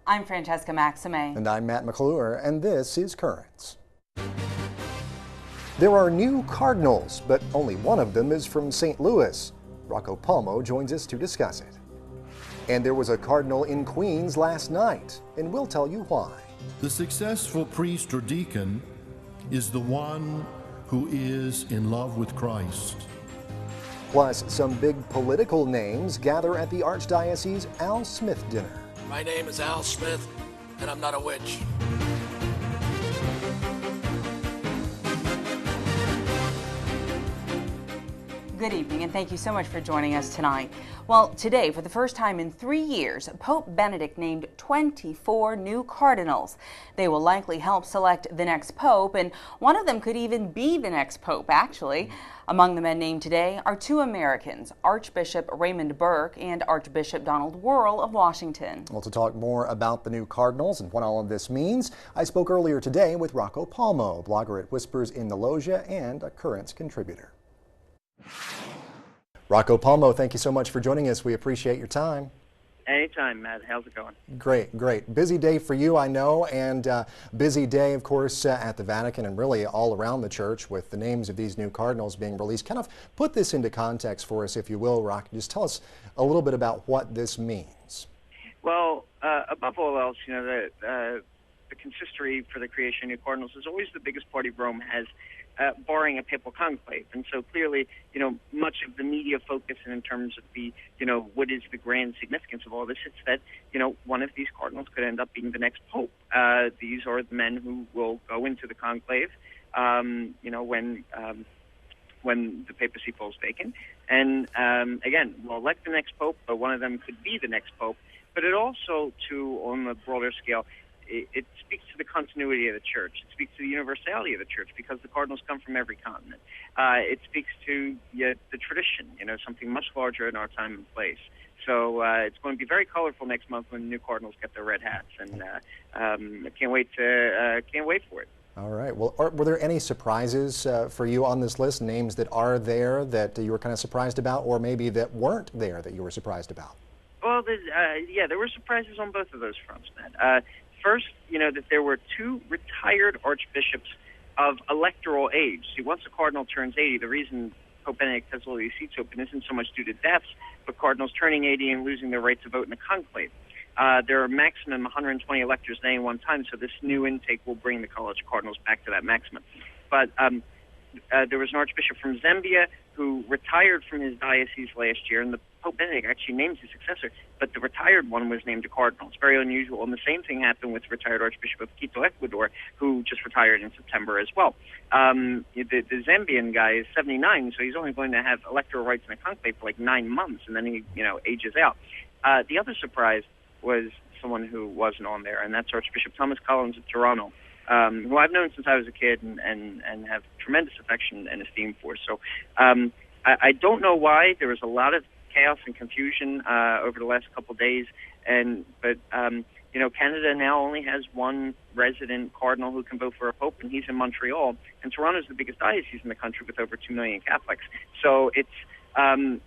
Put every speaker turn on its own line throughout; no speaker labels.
I'm Francesca Maxime.
And I'm Matt McClure, and this is Currents. There are new cardinals, but only one of them is from St. Louis. Rocco Palmo joins us to discuss it. And there was a cardinal in Queens last night, and we'll tell you why.
The successful priest or deacon is the one who is in love with Christ.
Plus, some big political names gather at the Archdiocese Al Smith dinner.
My name is Al Smith, and I'm not a witch.
Good evening, and thank you so much for joining us tonight. Well, today, for the first time in 3 years, Pope Benedict named 24 new cardinals. They will likely help select the next pope, and one of them could even be the next pope, actually. Among the men named today are two Americans, Archbishop Raymond Burke and Archbishop Donald Wuerl of Washington.
Well, to talk more about the new cardinals and what all of this means, I spoke earlier today with Rocco Palmo, blogger at Whispers in the Loggia and a Currents contributor. Rocco Palmo, thank you so much for joining us. We appreciate your time.
Anytime, Matt. How's it going?
Great, great. Busy day for you, I know, and busy day, of course, at the Vatican and really all around the church with the names of these new cardinals being released. Kind of put this into context for us, if you will, Rock. Just tell us a little bit about what this means.
Well, above all else, you know, the consistory for the creation of new cardinals is always the biggest party Rome has, barring a papal conclave. And so clearly, you know, much of the media focus in terms of the, you know, what is the grand significance of all this, it's that, you know, one of these cardinals could end up being the next pope. These are the men who will go into the conclave, you know, when the papacy falls vacant. And again, we'll elect the next pope, but one of them could be the next pope. But it also, too, on the broader scale, it speaks to the continuity of the church. It speaks to the universality of the church because the cardinals come from every continent. It speaks to the tradition, you know, something much larger in our time and place. So it's going to be very colorful next month when the new cardinals get their red hats, and I can't wait for it.
All right. Well, were there any surprises for you on this list? Names that are there that you were kind of surprised about, or maybe that weren't there that you were surprised about?
Well, yeah, there were surprises on both of those fronts, Matt. First, you know, that there were two retired archbishops of electoral age. See, once a cardinal turns 80, the reason Pope Benedict has all these seats open isn't so much due to deaths, but cardinals turning 80 and losing their right to vote in a conclave. There are maximum 120 electors at any one time, so this new intake will bring the College of Cardinals back to that maximum. But there was an archbishop from Zambia who retired from his diocese last year, and the Pope Benedict actually named his successor, but the retired one was named a cardinal. It's very unusual, and the same thing happened with the retired Archbishop of Quito, Ecuador, who just retired in September as well. The Zambian guy is 79, so he's only going to have electoral rights in a conclave for like 9 months, and then he, you know, ages out. The other surprise was someone who wasn't on there, and that's Archbishop Thomas Collins of Toronto, who I've known since I was a kid and have tremendous affection and esteem for. So I don't know why. There was a lot of chaos and confusion over the last couple of days, but you know, Canada now only has one resident cardinal who can vote for a pope, and he's in Montreal. And Toronto is the biggest diocese in the country with over 2 million Catholics. So it's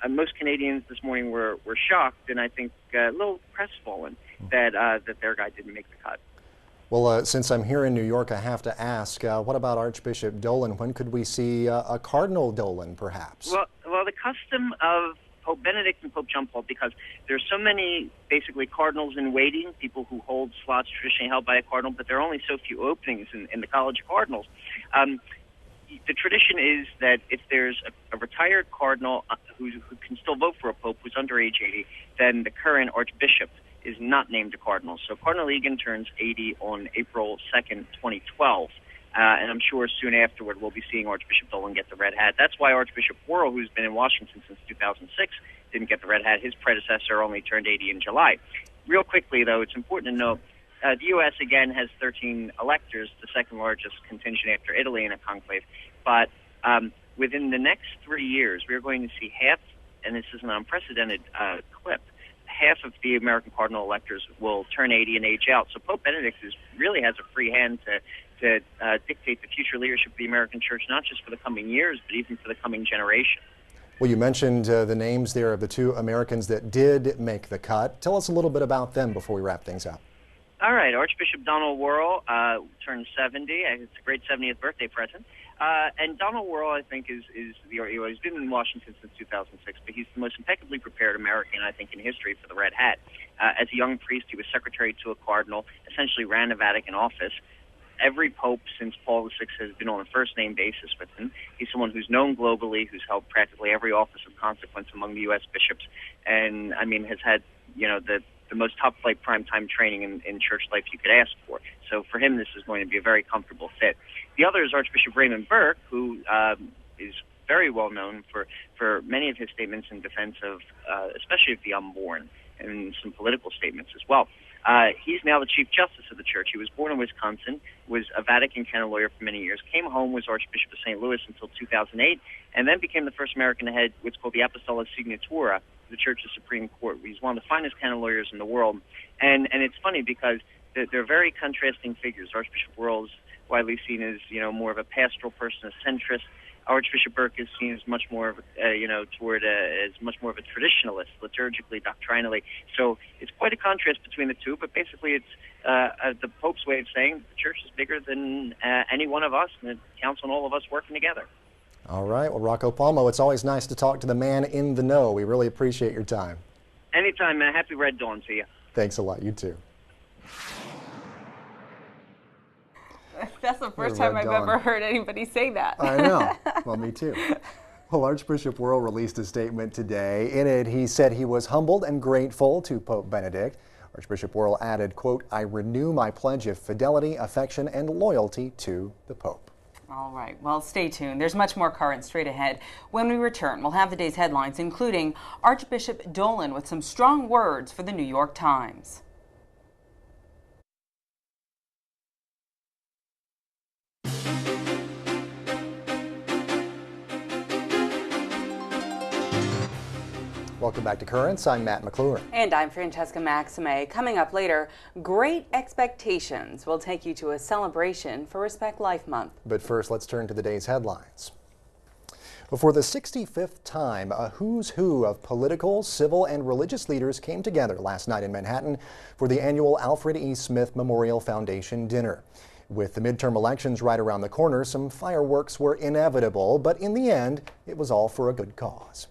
most Canadians this morning were shocked, and I think a little crestfallen that their guy didn't make the cut.
Well, since I'm here in New York, I have to ask, what about Archbishop Dolan? When could we see a Cardinal Dolan, perhaps?
Well, the custom of Pope Benedict and Pope John Paul, because there's so many basically cardinals in waiting, people who hold slots traditionally held by a cardinal, but there are only so few openings in the College of Cardinals. The tradition is that if there's a retired cardinal who can still vote for a pope who's under age 80, then the current archbishop is not named a cardinal. So Cardinal Egan turns 80 on April 2nd, 2012. And I'm sure soon afterward we'll be seeing Archbishop Dolan get the red hat. That's why Archbishop Wuerl, who's been in Washington since 2006, didn't get the red hat. His predecessor only turned 80 in July. Real quickly, though, it's important to note, the U.S., again, has 13 electors, the second largest contingent after Italy in a conclave. But within the next 3 years, we're going to see half, and this is an unprecedented clip, half of the American cardinal electors will turn 80 and age out. So Pope Benedict really has a free hand to dictate the future leadership of the American Church, not just for the coming years, but even for the coming generation.
Well, you mentioned the names there of the two Americans that did make the cut. Tell us a little bit about them before we wrap things up.
All right, Archbishop Donald Wuerl turned 70. It's a great 70th birthday present. And Donald Wuerl, I think, he's been in Washington since 2006, but he's the most impeccably prepared American, I think, in history for the red hat. As a young priest, he was secretary to a cardinal, essentially ran the Vatican office. Every pope since Paul VI has been on a first-name basis with him. He's someone who's known globally, who's held practically every office of consequence among the U.S. bishops, and, I mean, has had, the most top-flight primetime training in church life you could ask for. So for him, this is going to be a very comfortable fit. The other is Archbishop Raymond Burke, who is very well known for many of his statements in defense of, especially of the unborn, and some political statements as well. He's now the Chief Justice of the Church. He was born in Wisconsin, was a Vatican canon lawyer for many years, came home, was Archbishop of St. Louis until 2008, and then became the first American to head what's called the Apostolic Signatura, the Church's Supreme Court. He's one of the finest canon lawyers in the world. And it's funny because they're very contrasting figures. Archbishop Wuerl is widely seen as, more of a pastoral person, a centrist. Archbishop Burke is seen as much more of, as much more of a traditionalist, liturgically, doctrinally. So it's quite a contrast between the two, but basically it's the Pope's way of saying the Church is bigger than any one of us, and it counts on all of us working together.
All right. Well, Rocco Palmo, it's always nice to talk to the man in the know. We really appreciate your time.
Anytime, man. Happy Red Dawn to you.
Thanks a lot. You too.
That's the first time I've ever heard anybody say that.
I know. Well, me too. Well, Archbishop Wuerl released a statement today. In it, he said he was humbled and grateful to Pope Benedict. Archbishop Wuerl added, quote, "I renew my pledge of fidelity, affection, and loyalty to the Pope."
All right. Well, stay tuned. There's much more current straight ahead. When we return, we'll have the day's headlines, including Archbishop Dolan with some strong words for the New York Times.
Welcome back to Currents. I'm Matt McClure.
And I'm Francesca Maxime. Coming up later, Great Expectations will take you to a celebration for Respect Life Month.
But first, let's turn to the day's headlines. For the 65th time, a who's who of political, civil, and religious leaders came together last night in Manhattan for the annual Alfred E. Smith Memorial Foundation dinner. With the midterm elections right around the corner, some fireworks were inevitable, but in the end, it was all for a good cause.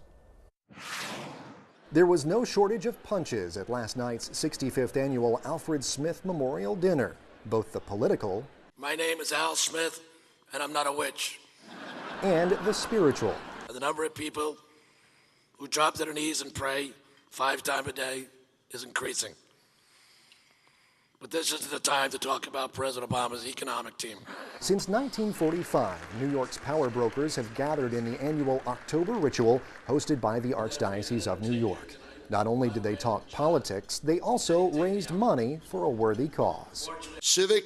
There was no shortage of punches at last night's 65th annual Alfred Smith Memorial Dinner. Both the political...
My name is Al Smith, and I'm not a witch.
...and the spiritual.
The number of people who drop to their knees and pray 5 times a day is increasing. But this isn't the time to talk about President Obama's economic team.
Since 1945, New York's power brokers have gathered in the annual October ritual hosted by the Archdiocese of New York. Not only did they talk politics, they also raised money for a worthy cause.
Civic,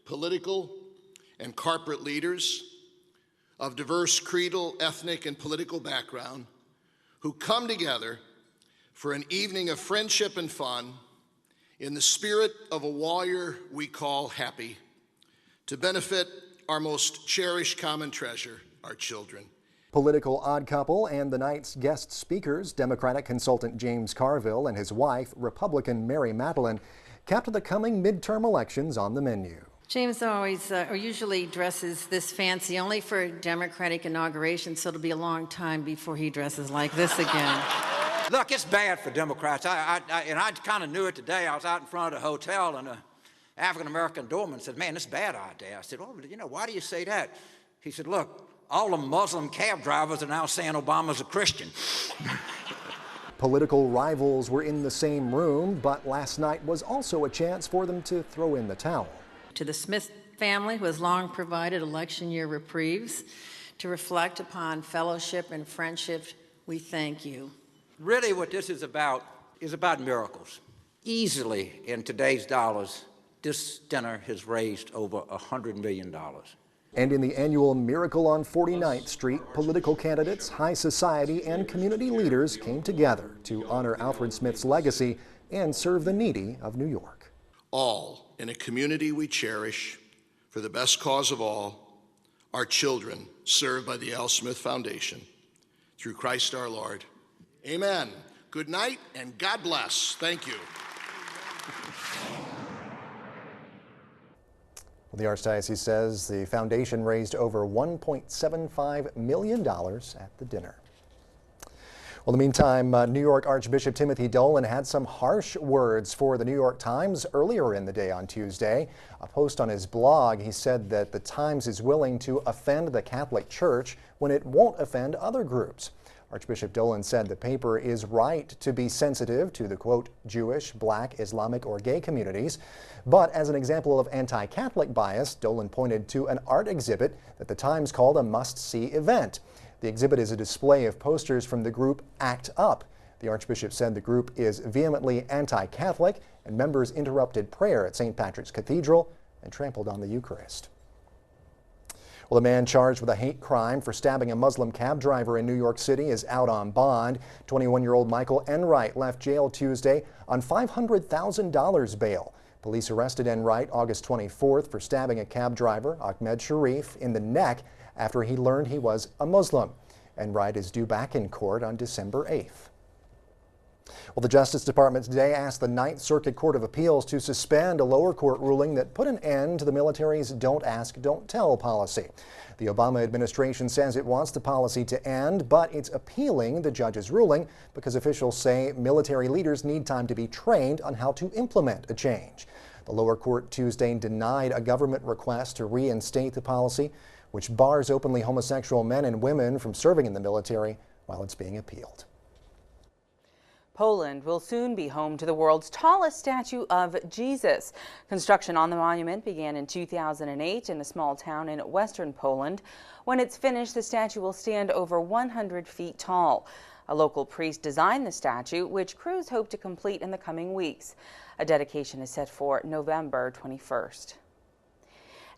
political, and corporate leaders of diverse creedal, ethnic, and political background who come together for an evening of friendship and fun in the spirit of a warrior we call happy, to benefit our most cherished common treasure, our children.
Political odd couple and the night's guest speakers, Democratic consultant James Carville and his wife, Republican Mary Matalin, kept the coming midterm elections on the menu.
James always, or usually dresses this fancy only for a Democratic inauguration, so it'll be a long time before he dresses like this again.
Look, it's bad for Democrats. I kind of knew it today. I was out in front of the hotel, and an African-American doorman said, "Man, it's a bad idea." I said, "Oh, why do you say that?" He said, "Look, all the Muslim cab drivers are now saying Obama's a Christian."
Political rivals were in the same room, but last night was also a chance for them to throw in the towel.
To the Smith family, who has long provided election year reprieves, to reflect upon fellowship and friendship, we thank you.
Really what this is about miracles. Easily, in today's dollars, this dinner has raised over $100 million.
And in the annual Miracle on 49th Street, political candidates, high society, and community leaders came together to honor Alfred Smith's legacy and serve the needy of New York.
All in a community we cherish for the best cause of all, our children served by the Al Smith Foundation. Through Christ our Lord. Amen. Good night and God bless. Thank you.
Well, the Archdiocese says the foundation raised over $1.75 million at the dinner. Well, in the meantime, New York Archbishop Timothy Dolan had some harsh words for the New York Times earlier in the day on Tuesday. A post on his blog, he said that the Times is willing to offend the Catholic Church when it won't offend other groups. Archbishop Dolan said the paper is right to be sensitive to the, quote, Jewish, Black, Islamic, or gay communities. But as an example of anti-Catholic bias, Dolan pointed to an art exhibit that the Times called a must-see event. The exhibit is a display of posters from the group ACT UP. The Archbishop said the group is vehemently anti-Catholic, and members interrupted prayer at St. Patrick's Cathedral and trampled on the Eucharist. Well, a man charged with a hate crime for stabbing a Muslim cab driver in New York City is out on bond. 21-year-old Michael Enright left jail Tuesday on $500,000 bail. Police arrested Enright August 24th for stabbing a cab driver, Ahmed Sharif, in the neck after he learned he was a Muslim. Enright is due back in court on December 8th. Well, the Justice Department today asked the Ninth Circuit Court of Appeals to suspend a lower court ruling that put an end to the military's don't ask, don't tell policy. The Obama administration says it wants the policy to end, but it's appealing the judge's ruling because officials say military leaders need time to be trained on how to implement a change. The lower court Tuesday denied a government request to reinstate the policy, which bars openly homosexual men and women from serving in the military while it's being appealed.
Poland will soon be home to the world's tallest statue of Jesus. Construction on the monument began in 2008 in a small town in western Poland. When it's finished, the statue will stand over 100 feet tall. A local priest designed the statue, which crews hope to complete in the coming weeks. A dedication is set for November 21st.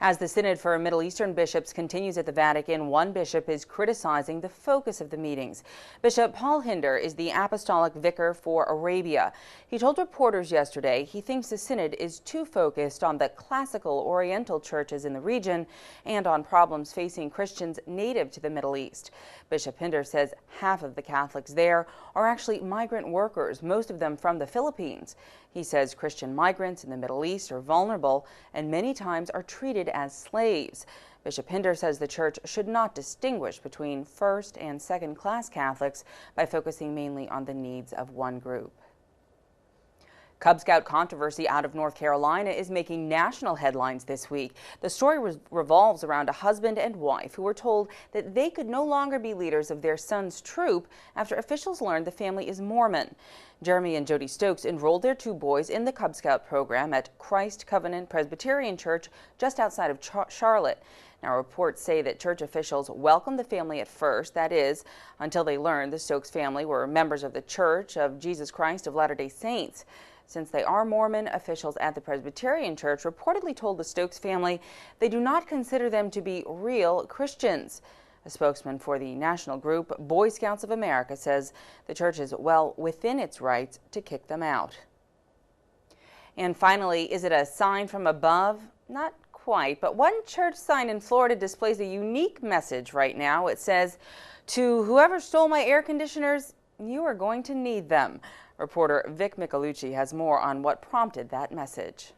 As the Synod for Middle Eastern Bishops continues at the Vatican, one bishop is criticizing the focus of the meetings. Bishop Paul Hinder is the apostolic vicar for Arabia. He told reporters yesterday he thinks the Synod is too focused on the classical Oriental churches in the region and on problems facing Christians native to the Middle East. Bishop Hinder says half of the Catholics there are actually migrant workers, most of them from the Philippines. He says Christian migrants in the Middle East are vulnerable and many times are treated as slaves. Bishop Hinder says the church should not distinguish between first and second-class Catholics by focusing mainly on the needs of one group. Cub Scout controversy out of North Carolina is making national headlines this week. The story revolves around a husband and wife who were told that they could no longer be leaders of their son's troop after officials learned the family is Mormon. Jeremy and Jody Stokes enrolled their two boys in the Cub Scout program at Christ Covenant Presbyterian Church just outside of Charlotte. Now, reports say that church officials welcomed the family at first, that is, until they learned the Stokes family were members of the Church of Jesus Christ of Latter-day Saints. Since they are Mormon, officials at the Presbyterian Church reportedly told the Stokes family they do not consider them to be real Christians. A spokesman for the national group Boy Scouts of America says the church is well within its rights to kick them out. And finally, is it a sign from above? Not quite, but one church sign in Florida displays a unique message right now. It says, "To whoever stole my air conditioners, you are going to need them." Reporter Vic Michelucci has more on what prompted that message.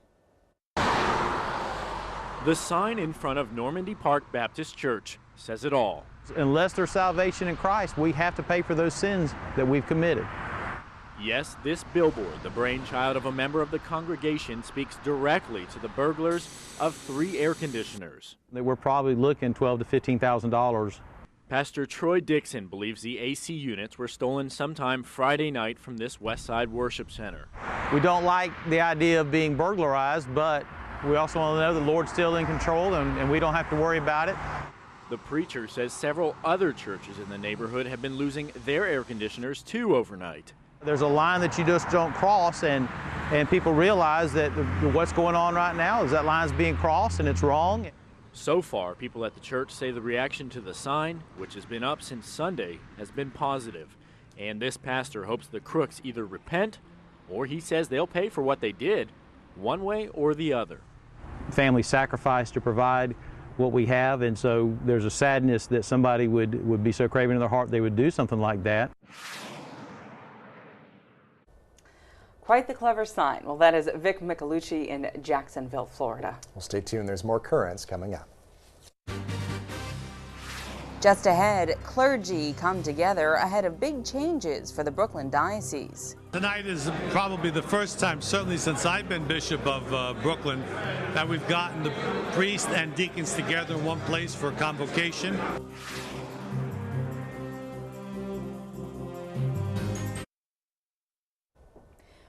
The sign in front of Normandy Park Baptist Church says it all.
Unless there's salvation in Christ, we have to pay for those sins that we've committed.
Yes, this billboard, the brainchild of a member of the congregation, speaks directly to the burglars of 3 air conditioners.
We're probably looking $12,000 to $15,000.
Pastor Troy Dixon believes the AC units were stolen sometime Friday night from this West Side Worship Center.
We don't like the idea of being burglarized, but we also want to know the Lord's still in control and we don't have to worry about it.
The preacher says several other churches in the neighborhood have been losing their air conditioners too overnight.
There's a line that you just don't cross, and people realize that what's going on right now is that line's being crossed and it's wrong.
So far, people at the church say the reaction to the sign, which has been up since Sunday, has been positive. And this pastor hopes the crooks either repent or he says they'll pay for what they did, one way or the other.
Family sacrifice to provide what we have, and so there's a sadness that somebody would be so craving in their heart they would do something like that.
Quite the clever sign. Well, that is Vic Michelucci in Jacksonville, Florida.
Well, stay tuned. There's more currents coming up.
Just ahead, clergy come together ahead of big changes for the Brooklyn Diocese.
Tonight is probably the first time, certainly since I've been Bishop of Brooklyn, that we've gotten the priests and deacons together in one place for convocation.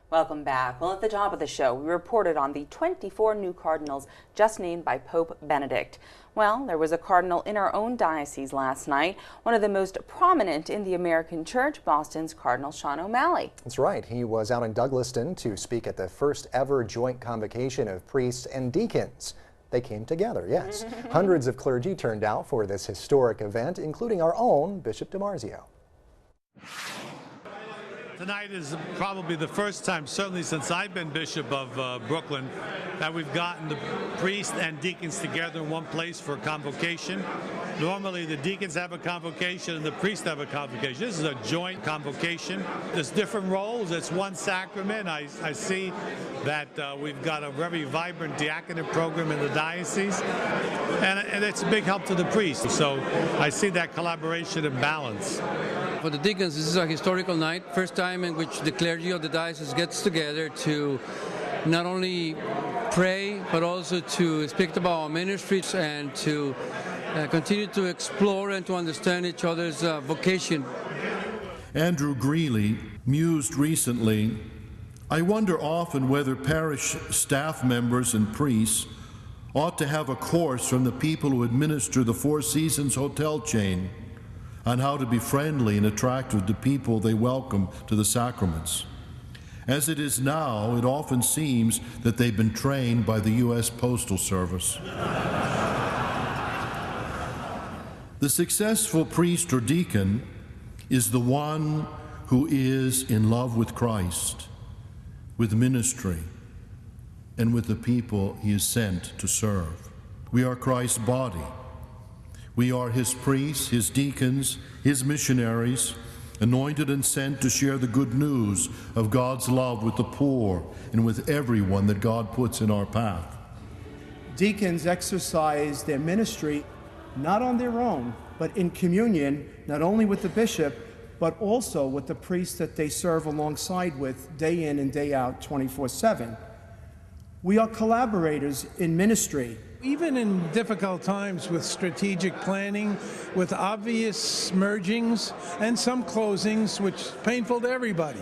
Welcome back. Well, at the top of the show, we reported on the 24 new cardinals just named by Pope Benedict. Well, there was a cardinal in our own diocese last night, one of the most prominent in the American Church, Boston's Cardinal Sean O'Malley.
That's right. He was out in Douglaston to speak at the first ever joint convocation of priests and deacons. They came together, yes. Hundreds of clergy turned out for this historic event, including our own Bishop DiMarzio.
Tonight is probably the first time, certainly since I've been Bishop of Brooklyn, that we've gotten the priests and deacons together in one place for convocation. Normally the deacons have a convocation and the priests have a convocation. This is a joint convocation. There's different roles. It's one sacrament. I see that we've got a very vibrant diaconate program in the diocese, and it's a big help to the priests. So I see that collaboration and balance.
For the deacons, this is a historical night, first time in which the clergy of the diocese gets together to not only pray, but also to speak about our ministries and to continue to explore and to understand each other's vocation.
Andrew Greeley mused recently, "I wonder often whether parish staff members and priests ought to have a course from the people who administer the Four Seasons hotel chain on how to be friendly and attractive to people they welcome to the sacraments. As it is now, it often seems that they've been trained by the U.S. Postal Service." The successful priest or deacon is the one who is in love with Christ, with ministry, and with the people he is sent to serve. We are Christ's body. We are his priests, his deacons, his missionaries, anointed and sent to share the good news of God's love with the poor and with everyone that God puts in our path.
Deacons exercise their ministry not on their own, but in communion, not only with the bishop, but also with the priests that they serve alongside with day in and day out, 24/7. We are collaborators in ministry.
Even in difficult times with strategic planning, with obvious mergings and some closings, which is painful to everybody,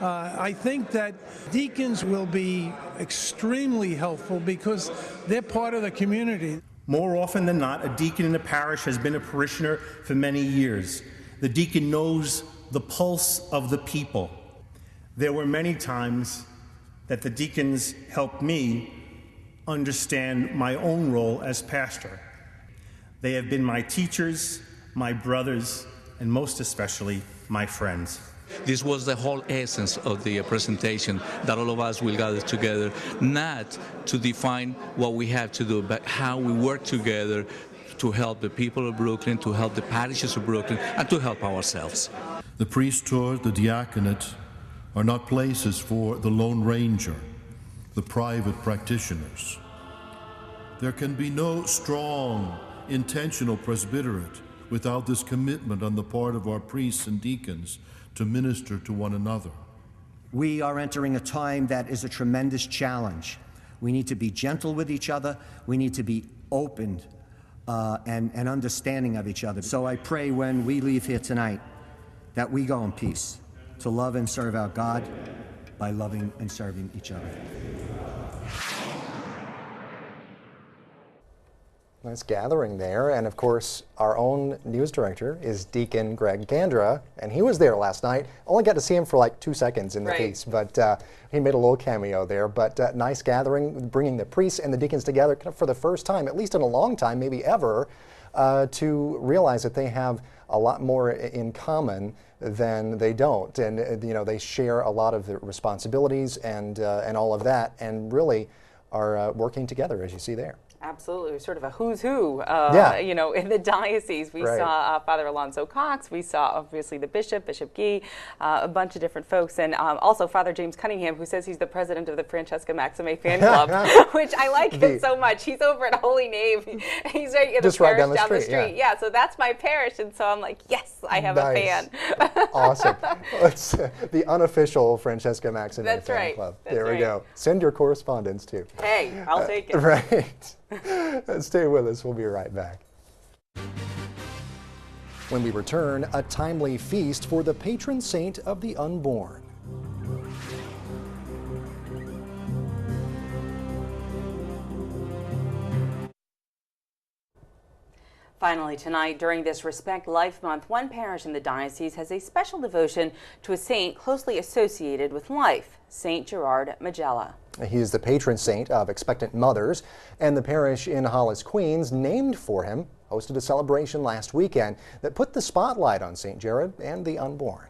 I think that deacons will be extremely helpful because they're part of the community.
More often than not, a deacon in a parish has been a parishioner for many years. The deacon knows the pulse of the people. There were many times that the deacons helped me understand my own role as pastor. They have been my teachers, my brothers, and most especially my friends.
This was the whole essence of the presentation, that all of us will gather together, not to define what we have to do, but how we work together to help the people of Brooklyn, to help the parishes of Brooklyn, and to help ourselves.
The priesthood, the diaconate, are not places for the Lone Ranger, the private practitioners. There can be no strong, intentional presbyterate without this commitment on the part of our priests and deacons to minister to one another.
We are entering a time that is a tremendous challenge. We need to be gentle with each other. We need to be open and understanding of each other. So I pray when we leave here tonight that we go in peace to love and serve our God by loving and serving each other.
Nice gathering there, and of course our own news director is Deacon Greg Gandra, and he was there last night. Only got to see him for like 2 seconds in the piece, but he made a little cameo there. But nice gathering, bringing the priests and the deacons together kind of for the first time, at least in a long time, maybe ever, to realize that they have a lot more in common than they don't, and you know, they share a lot of the responsibilities and all of that, and really are working together, as you see there.
Absolutely, sort of a who's who,
Yeah.
you know, in the diocese. We
Right.
saw Father Alonso Cox, we saw obviously the Bishop Guy, a bunch of different folks, and also Father James Cunningham, who says he's the president of the Francesca Maxime fan club, which I like him so much. He's over at Holy Name. He's right in the
Just right
parish
down the street,
Yeah, so that's my parish, and so I'm like, yes, I have a fan.
Awesome. It's the unofficial Francesca Maxime
That's
fan
right.
club.
That's
There we
right.
go. Send your correspondence too.
Hey, I'll take it.
Right. Stay with us. We'll be right back. When we return, a timely feast for the patron saint of the unborn.
Finally tonight, during this Respect Life Month, one parish in the diocese has a special devotion to a saint closely associated with life, St. Gerard Majella.
He is the patron saint of expectant mothers, and the parish in Hollis, Queens, named for him, hosted a celebration last weekend that put the spotlight on St. Gerard and the unborn.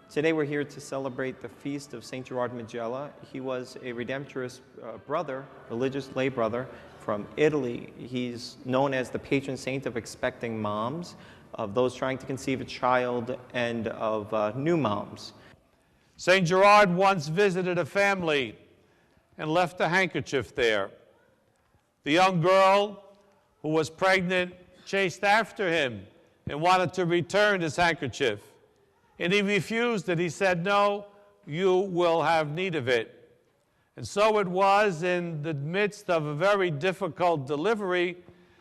Today we're here to celebrate the feast of St. Gerard Majella. He was a Redemptorist brother, religious lay brother from Italy. He's known as the patron saint of expecting moms, of those trying to conceive a child, and of new moms.
St. Gerard once visited a family and left a handkerchief there. The young girl who was pregnant chased after him and wanted to return his handkerchief. And he refused it. He said, "No, you will have need of it." And so it was, in the midst of a very difficult delivery,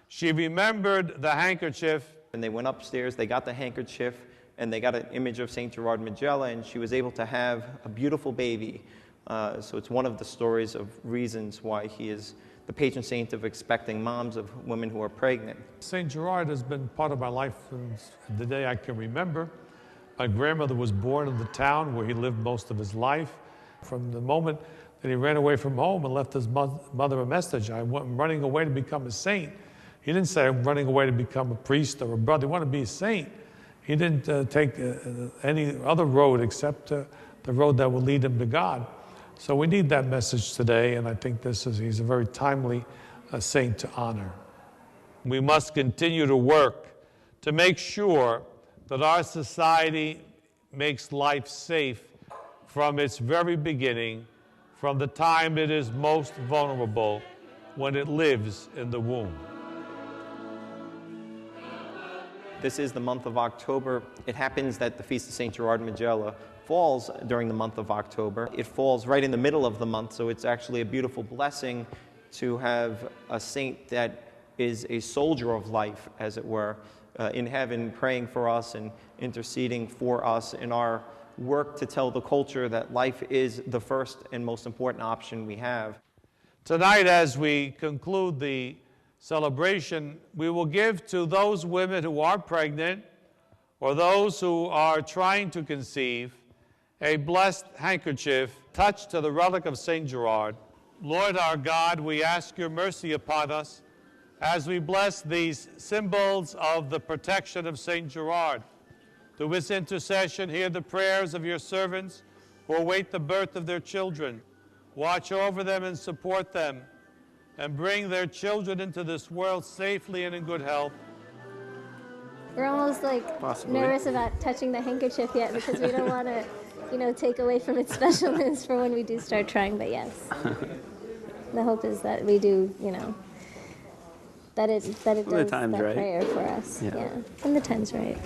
she remembered the handkerchief.
And they went upstairs, they got the handkerchief, and they got an image of St. Gerard Majella, and she was able to have a beautiful baby. So it's one of the stories of reasons why he is the patron saint of expecting moms, of women who are pregnant.
St. Gerard has been part of my life since the day I can remember. My grandmother was born in the town where he lived most of his life. From the moment that he ran away from home and left his mother a message, "I'm running away to become a saint." He didn't say, "I'm running away to become a priest or a brother." He wanted to be a saint. He didn't take any other road except the road that will lead him to God. So we need that message today, and I think he's a very timely saint to honor. We must continue to work to make sure that our society makes life safe from its very beginning, from the time it is most vulnerable, when it lives in the womb.
This is the month of October. It happens that the Feast of St. Gerard Majella falls during the month of October. It falls right in the middle of the month, so it's actually a beautiful blessing to have a saint that is a soldier of life, as it were, in heaven, praying for us and interceding for us in our work to tell the culture that life is the first and most important option we have.
Tonight, as we conclude the celebration, we will give to those women who are pregnant or those who are trying to conceive a blessed handkerchief touched to the relic of St. Gerard. Lord our God, we ask your mercy upon us as we bless these symbols of the protection of St. Gerard. Through his intercession, hear the prayers of your servants who await the birth of their children. Watch over them and support them, and bring their children into this world safely and in good health.
We're almost nervous about touching the handkerchief yet because we don't want to, take away from its specialness for when we do start trying. But yes, the hope is that we do, that it does that
right.
prayer for us. Yeah, and the time's right.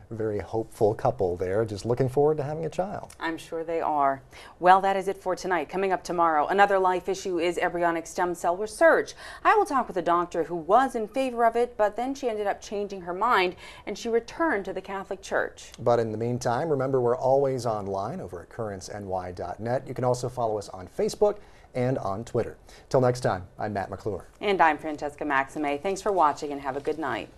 A very hopeful couple there, just looking forward to having a child.
I'm sure they are. Well, that is it for tonight. Coming up tomorrow, another life issue is embryonic stem cell research. I will talk with a doctor who was in favor of it, but then she ended up changing her mind and she returned to the Catholic Church.
But in the meantime, remember we're always online over at currentsny.net. You can also follow us on Facebook and on Twitter. Till next time, I'm Matt McClure.
And I'm Francesca Maxime. Thanks for watching and have a good night.